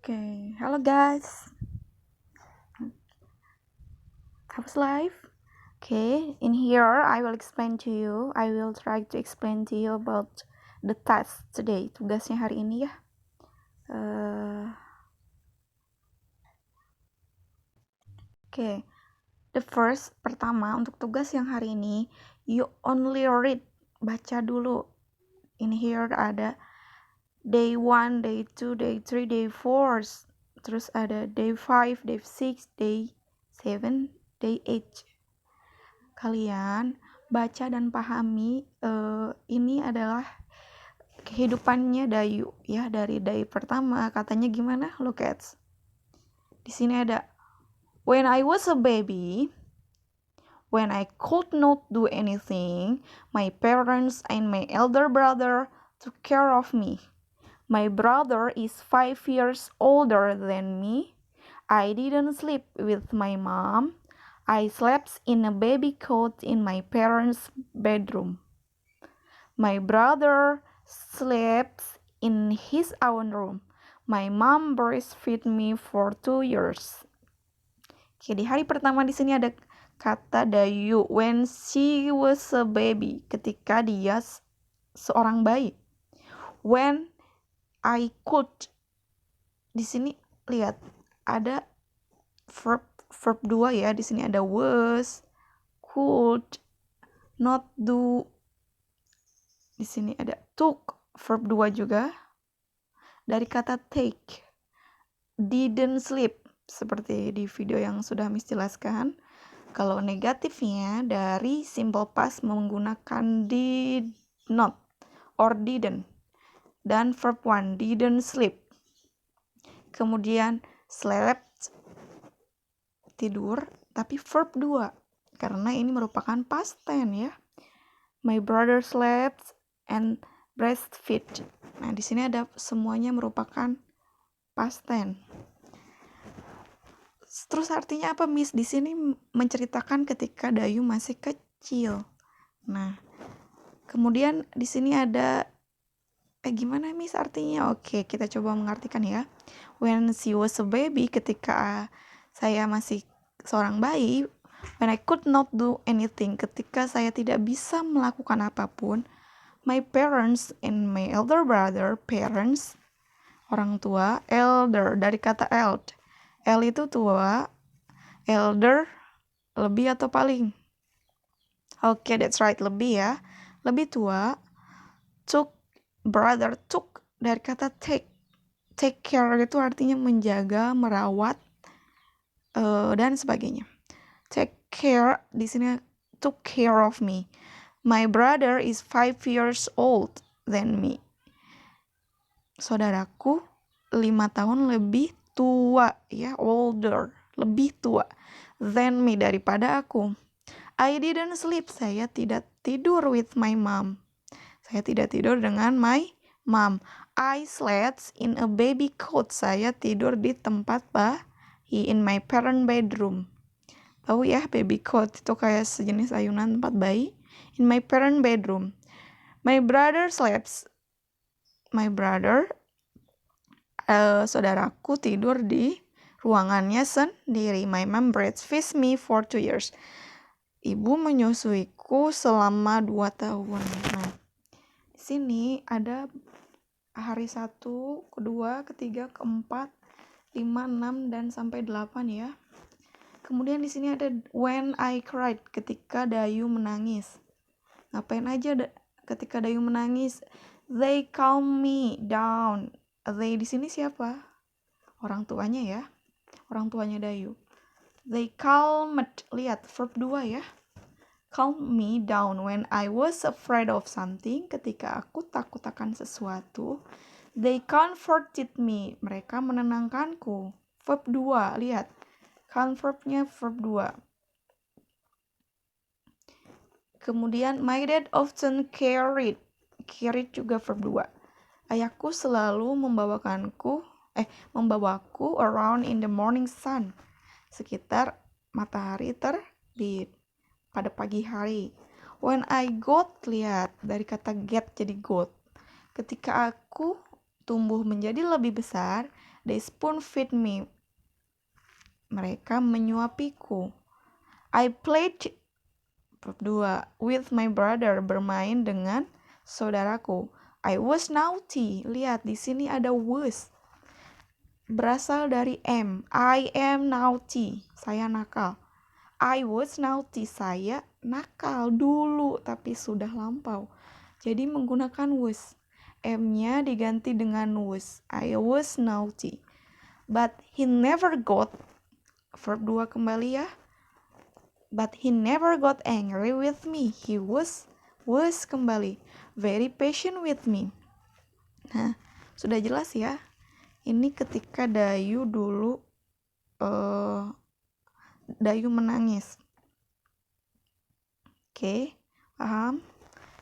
Okay, hello guys. How's life? Okay, in here I will try to explain to you about the task today. Tugasnya hari ini ya. Okay, the first pertama untuk tugas yang hari ini, you only read, baca dulu. In here ada day 1, day 2, day 3, day 4. Terus ada day 5, day 6, day 7, day 8. Kalian baca dan pahami ini adalah kehidupannya Dayu ya, dari day pertama. Katanya gimana? Look at. Di sini ada when I was a baby, when I could not do anything, my parents and my elder brother took care of me. My brother is 5 years older than me. I didn't sleep with my mom. I slept in a baby cot in my parents' bedroom. My brother slept in his own room. My mom breastfed me for 2 years. Oke, di hari pertama di sini ada kata Dayu when she was a baby, ketika dia seorang bayi. When I could, di sini lihat ada verb 2 ya. Di sini ada was, could, not do. Di sini ada took, verb 2 juga. Dari kata take, didn't sleep, seperti di video yang sudah Miss jelaskan. Kalau negatifnya dari simple past menggunakan did not or didn't. Dan verb 1, didn't sleep. Kemudian slept, tidur, tapi verb 2. Karena ini merupakan past tense ya. My brother slept and breastfed. Nah, di sini ada semuanya merupakan past tense. Terus artinya apa, Miss? Di sini menceritakan ketika Dayu masih kecil. Nah, kemudian di sini ada gimana, Miss, artinya? Oke, kita coba mengartikan ya. When she was a baby, ketika saya masih seorang bayi. When I could not do anything, ketika saya tidak bisa melakukan apapun. My parents and my elder brother, parents, orang tua, elder, dari kata eld. El itu tua, elder, lebih atau paling. Oke, that's right, lebih ya. Lebih tua. Took, brother, took, dari kata take. Take care itu artinya menjaga, merawat, dan sebagainya. Take care, di sini took care of me. My brother is 5 years old than me. Saudaraku 5 tahun lebih tua ya, older, lebih tua than me, daripada aku. I didn't sleep, saya tidak tidur with my mom. Saya tidak tidur dengan my mom. I slept in a baby cot, saya tidur di tempat bayi, in my parent bedroom. Tahu ya, baby cot itu kayak sejenis ayunan tempat bayi. In my parent bedroom. My brother slept. My brother, saudaraku tidur di ruangannya sendiri. My mom breastfed me for 2 years. Ibu menyusuiku selama 2 tahun. Nah, di sini ada hari 1, kedua, ketiga, keempat, 5, 6, dan sampai 8 ya. Kemudian di sini ada when I cried, ketika Dayu menangis. Ngapain aja ketika Dayu menangis? They calm me down. They di sini siapa? Orang tuanya ya. Orang tuanya Dayu. They calmed, lihat verb 2 ya. Calm me down when I was afraid of something, ketika aku takut akan sesuatu. They comforted me, mereka menenangkanku. Verb 2, lihat. Comfortnya verb 2. Kemudian my dad often carried juga verb 2. Ayahku selalu membawaku around in the morning sun, sekitar matahari terbit pada pagi hari. When I got, lihat dari kata get jadi got. Ketika aku tumbuh menjadi lebih besar, They spoon feed me. Mereka menyuapiku. I played verb 2 with my brother, bermain dengan saudaraku. I was naughty. Lihat di sini ada was. Berasal dari am. I am naughty. Saya nakal. I was naughty. Saya nakal dulu tapi sudah lampau. Jadi menggunakan was. M-nya diganti dengan was. I was naughty. But he never got. Verb 2 kembali ya. But he never got angry with me. He was kembali. Very patient with me. Nah, sudah jelas ya. Ini ketika Dayu dulu Dayu menangis. Oke, paham?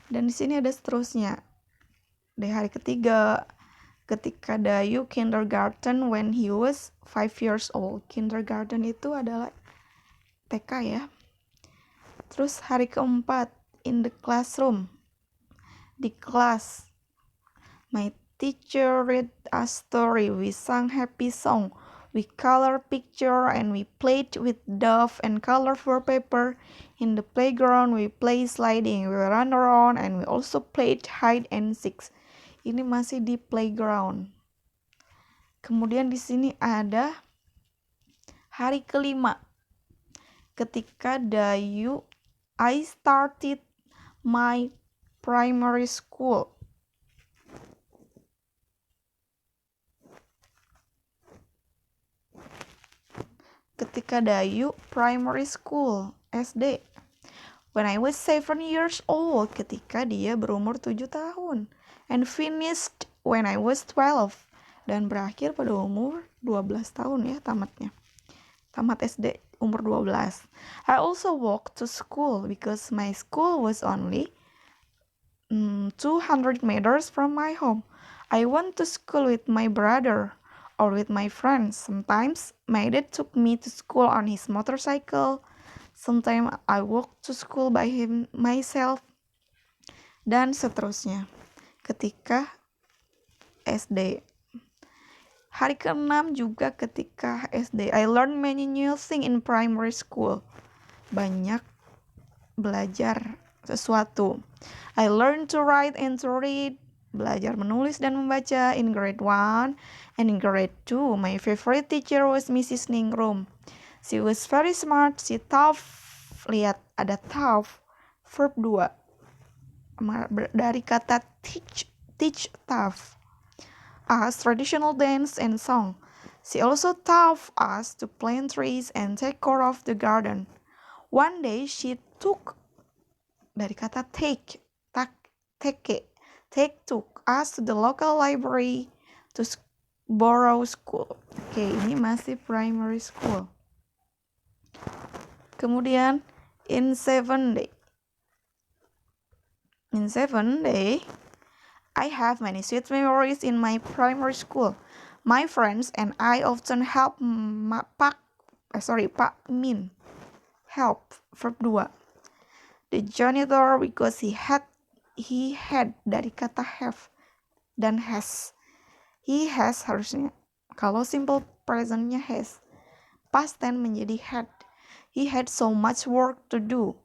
Dan di sini ada seterusnya. Di hari ketiga, ketika Dayu kindergarten when he was 5 years old. Kindergarten itu adalah TK ya. Terus hari keempat, in the classroom. Di kelas. My teacher read a story. We sang happy song. We color picture and we played with dove and colorful paper. In the playground we play sliding. We run around and we also played hide and seek. Ini masih di playground. Kemudian di sini ada hari kelima. Ketika Dayu, I started my primary school. Ketika Dayu primary school, SD. When I was 7 years old, ketika dia berumur 7 tahun. And finished when I was 12. Dan berakhir pada umur 12 tahun ya tamatnya. Tamat SD umur 12. I also walked to school because my school was only 200 meters from my home. I went to school with my brother or with my friends. Sometimes my dad took me to school on his motorcycle. Sometimes I walked to school by myself. Dan seterusnya. Ketika SD. Hari ke-6 juga ketika SD. I learned many new things in primary school. Banyak belajar sesuatu. I learned to write and to read. Belajar menulis dan membaca in grade 1 and in grade 2. My favorite teacher was Mrs. Ningrum. She was very smart. She tough. Lihat ada tough. Verb 2. Dari kata teach tough. Us traditional dance and song. She also taught us to plant trees and take care of the garden. One day she took dari kata take took us to the local library to borrow school. Oke, ini masih primary school. Kemudian in 7 day I have many sweet memories in my primary school. My friends and I often help Pak Min. Help, verb 2. The janitor because he had dari kata have dan has. He has harusnya. Kalau simple presentnya has. Past tense menjadi had. He had so much work to do.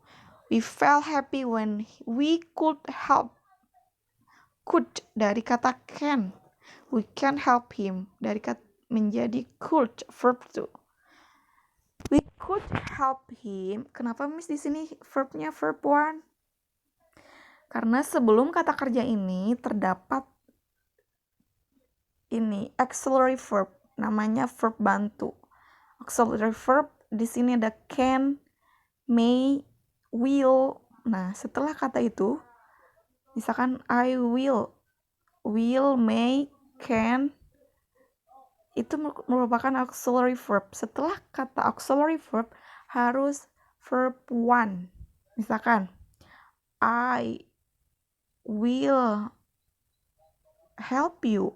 We felt happy when we could help. Could dari kata can. We can help him dari kata menjadi could, verb 2. We could help him. Kenapa Miss di sini verbnya verb 1? Karena sebelum kata kerja ini terdapat ini auxiliary verb, namanya verb bantu. Auxiliary verb di sini ada can, may, will. Nah, setelah kata itu, misalkan I will, may, can, itu merupakan auxiliary verb. Setelah kata auxiliary verb harus verb 1. Misalkan I will help you.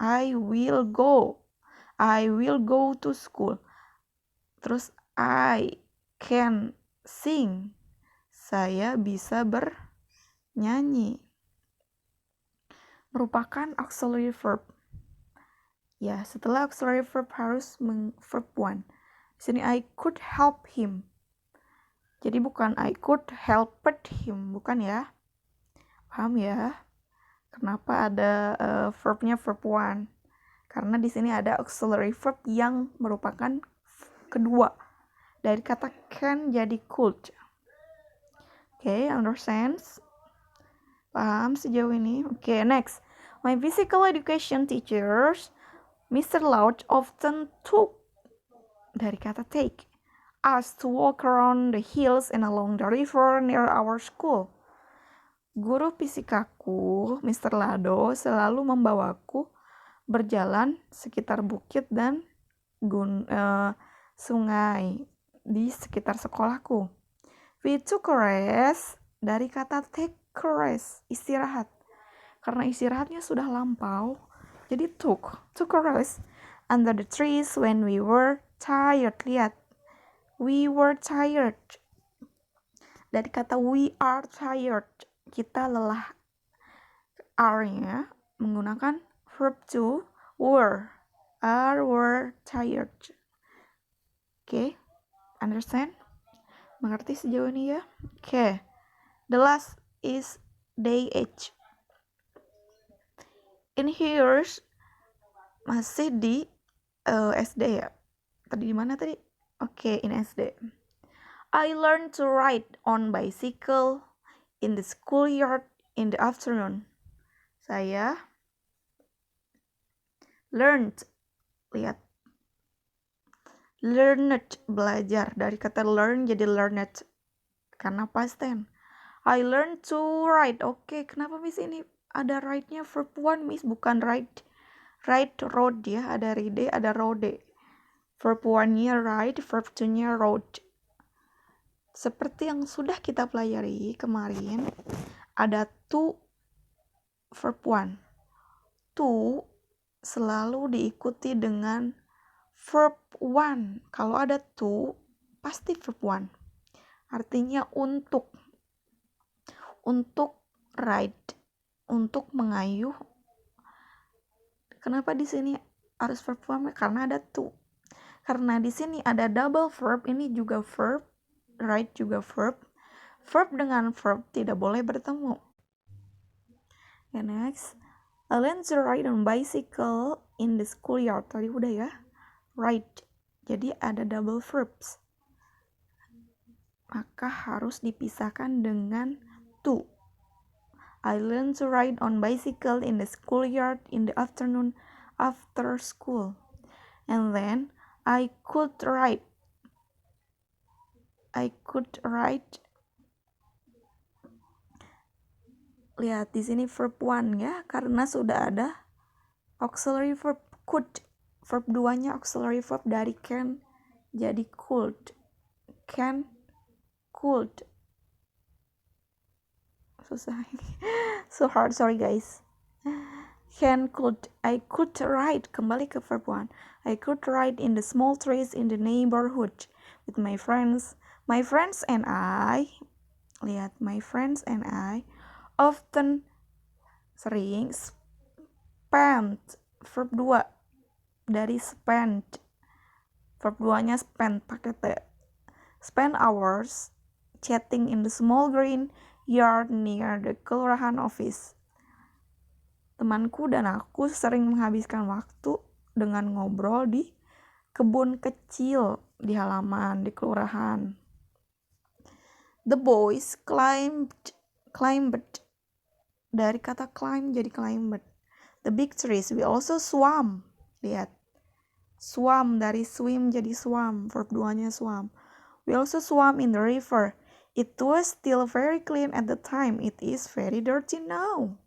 I will go. I will go to school. Terus I can sing. Saya bisa bernyanyi. Merupakan auxiliary verb. Ya, setelah auxiliary verb harus verb 1. Di sini I could help him. Jadi bukan I could helped him, bukan ya? Paham ya? Kenapa ada verbnya verb 1? Karena di sini ada auxiliary verb yang merupakan kedua. Dari kata can jadi could. Okay, understands? Paham sejauh ini? Okay, next. My physical education teachers, Mr. Loud, often took, dari kata take, us to walk around the hills and along the river near our school. Guru fisikaku, Mr. Lado, selalu membawaku berjalan sekitar bukit dan sungai di sekitar sekolahku. We took a rest, dari kata take a rest, istirahat. Karena istirahatnya sudah lampau, jadi took a rest under the trees when we were tired. Lihat, we were tired. Dari kata we are tired, kita lelah. Are-nya menggunakan verb to were. Were tired. Okay, understand? Mengerti sejauh ini ya? Okay. The last is day age. In here masih di SD ya. Tadi di mana tadi? Oke, in SD. I learned to ride on bicycle in the schoolyard in the afternoon. Saya learned, lihat, learned, belajar. Dari kata learn jadi learned karena past tense. I learned to ride. Oke, kenapa Miss ini ada ride-nya verb 1 Miss, bukan ride road ya, ada ride, ada road. Verb 1-nya ride, verb 2-nya road. Seperti yang sudah kita pelajari kemarin, ada to verb 1. To selalu diikuti dengan verb 1. Kalau ada to, pasti verb 1. Artinya untuk ride, untuk mengayuh. Kenapa di sini harus verb 1? Karena ada to. Karena di sini ada double verb, ini juga verb, ride juga verb. Verb dengan verb tidak boleh bertemu. Okay, next. I learned to ride on bicycle in the schoolyard. Tadi udah ya. Ride. Jadi ada double verbs. Maka harus dipisahkan dengan to. I learned to ride on bicycle in the schoolyard in the afternoon after school. And then I could ride. Lihat di sini verb 1 ya, karena sudah ada auxiliary verb could. Verb 2-nya auxiliary verb dari can jadi could. Can, could. Susah. So hard, sorry guys. Can, could. I could ride. Kembali ke verb 1. I could ride in the small trees in the neighborhood with my friends. My friends and I, lihat, my friends and I often, sering, spend, verb 2 dari spend. Verb 2-nya spend pakai T. Spend hours chatting in the small green yard near the kelurahan office. Temanku dan aku sering menghabiskan waktu dengan ngobrol di kebun kecil di halaman di kelurahan. The boys climbed, dari kata climb jadi climbed. The big trees. We also swam. Lihat, swam dari swim jadi swam. Verb 2-nya swam. We also swam in the river. It was still very clean at the time. It is very dirty now.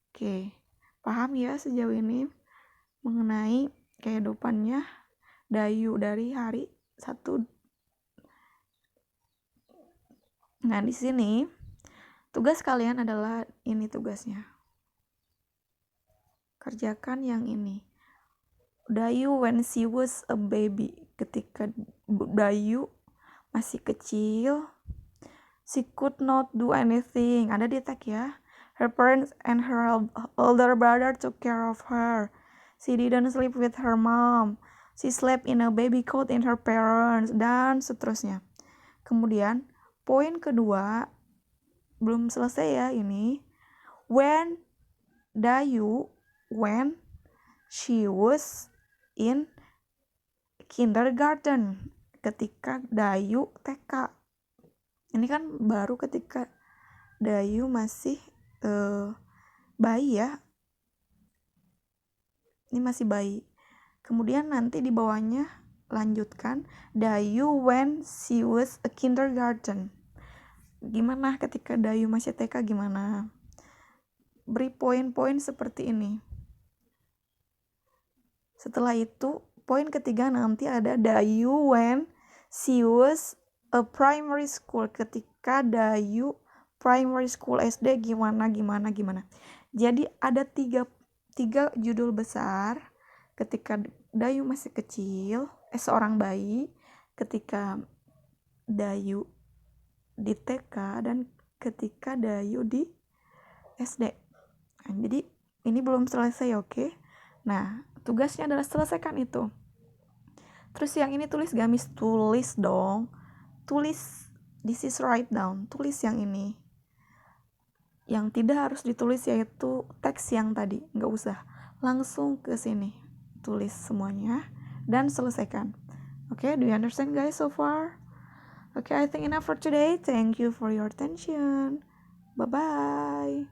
Oke, paham ya sejauh ini mengenai kehidupannya Dayu dari hari 1. Nah, di sini tugas kalian adalah ini tugasnya. Kerjakan yang ini. Dayu when she was a baby. Ketika Dayu masih kecil, she could not do anything. Ada di tag ya. Her parents and her older brother took care of her. She didn't sleep with her mom. She slept in a baby cot in her parents, dan seterusnya. Kemudian poin kedua, belum selesai ya ini. When she was in kindergarten, ketika Dayu TK. Ini kan baru ketika Dayu masih bayi ya. Ini masih bayi. Kemudian nanti di bawahnya lanjutkan Dayu when she was a kindergarten. Gimana ketika Dayu masih TK gimana? Beri poin-poin seperti ini. Setelah itu poin ketiga nanti ada Dayu when she was a primary school, ketika Dayu primary school SD gimana. Jadi ada tiga judul besar, ketika Dayu masih kecil, seorang bayi, ketika Dayu di TK, dan ketika Dayu di SD. Nah, jadi ini belum selesai, oke? Nah, tugasnya adalah selesaikan itu. Terus yang ini tulis gamis, tulis dong. Tulis, this is write down, tulis yang ini. Yang tidak harus ditulis yaitu teks yang tadi, nggak usah. Langsung ke sini, tulis semuanya dan selesaikan. Okay, do you understand guys so far? Okay, I think enough for today. Thank you for your attention. Bye-bye.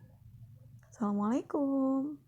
Assalamualaikum.